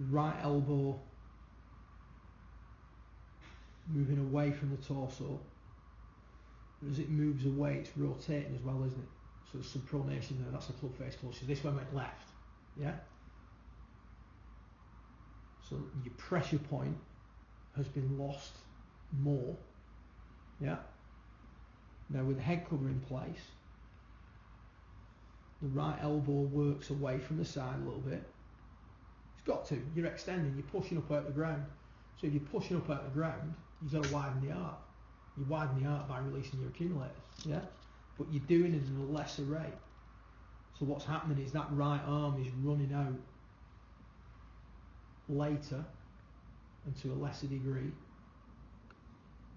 Right elbow moving away from the torso. As it moves away, it's rotating as well, isn't it? So there's some pronation there. That's the club face close. So this one went left. Yeah. So your pressure point has been lost more. Yeah. Now with the head cover in place, the right elbow works away from the side a little bit. It's got to. You're extending. You're pushing up out the ground. So if you're pushing up out the ground, you've got to widen the arc. You widen the arc by releasing your accumulators. Yeah. But you're doing it at a lesser rate. So what's happening is that right arm is running out later and to a lesser degree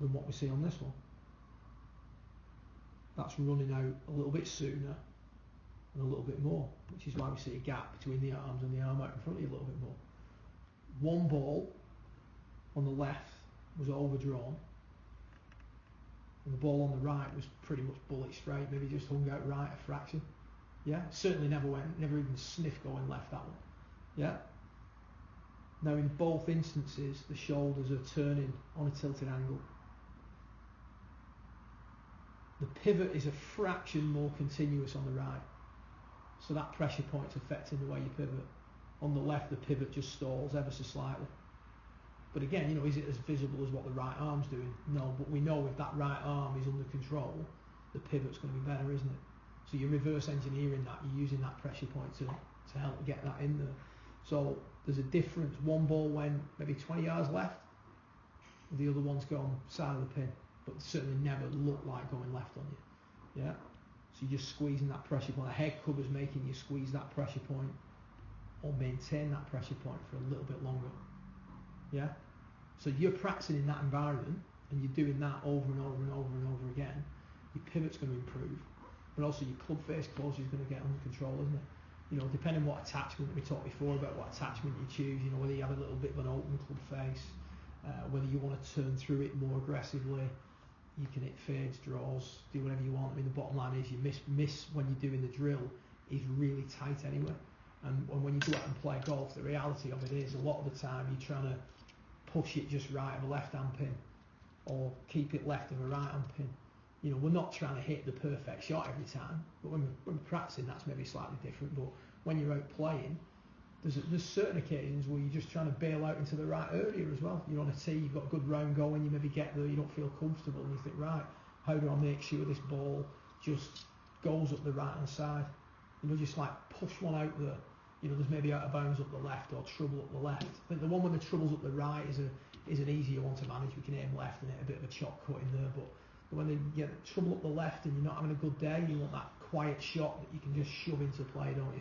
than what we see on this one. That's running out a little bit sooner and a little bit more, which is why we see a gap between the arms and the arm out in front of you a little bit more. One ball on the left was overdrawn, and the ball on the right was pretty much bullet straight, maybe just hung out right a fraction. Yeah, certainly never even sniffed going left, that one. Yeah. Now in both instances, the shoulders are turning on a tilted angle. The pivot is a fraction more continuous on the right, so that pressure point's affecting the way you pivot. On the left, the pivot just stalls ever so slightly. But again, is it as visible as what the right arm's doing? No, but we know if that right arm is under control, the pivot's going to be better, isn't it? So you're reverse engineering that, you're using that pressure point to help get that in there. So there's a difference. One ball went maybe 20 yards left, the other one's gone side of the pin, but certainly never looked like going left on you. Yeah. So you're just squeezing that pressure point. A head cover's making you squeeze that pressure point or maintain that pressure point for a little bit longer. Yeah. So you're practicing in that environment and you're doing that over and over and over and over again. Your pivot's going to improve. But also your club face closure is going to get under control, isn't it? Depending on what attachment we talked before about what attachment you choose, whether you have a little bit of an open club face, whether you want to turn through it more aggressively, you can hit fades, draws, do whatever you want. I mean, the bottom line is you miss when you're doing the drill is really tight anyway. And when you go out and play golf, the reality of it is a lot of the time you're trying to push it just right of a left hand pin or keep it left of a right hand pin. We're not trying to hit the perfect shot every time, but when we're practicing, that's maybe slightly different. But when you're out playing, there's certain occasions where you're just trying to bail out into the right area as well. You're on a tee, you've got a good round going, you maybe get there, you don't feel comfortable, and you think, right, how do I make sure this ball just goes up the right hand side? Just like push one out there. There's maybe out of bounds up the left or trouble up the left. I think the one when the trouble's up the right is an easier one to manage. We can aim left and hit a bit of a chop cut in there, but when they get trouble up the left and you're not having a good day, you want that quiet shot that you can just shove into play, don't you?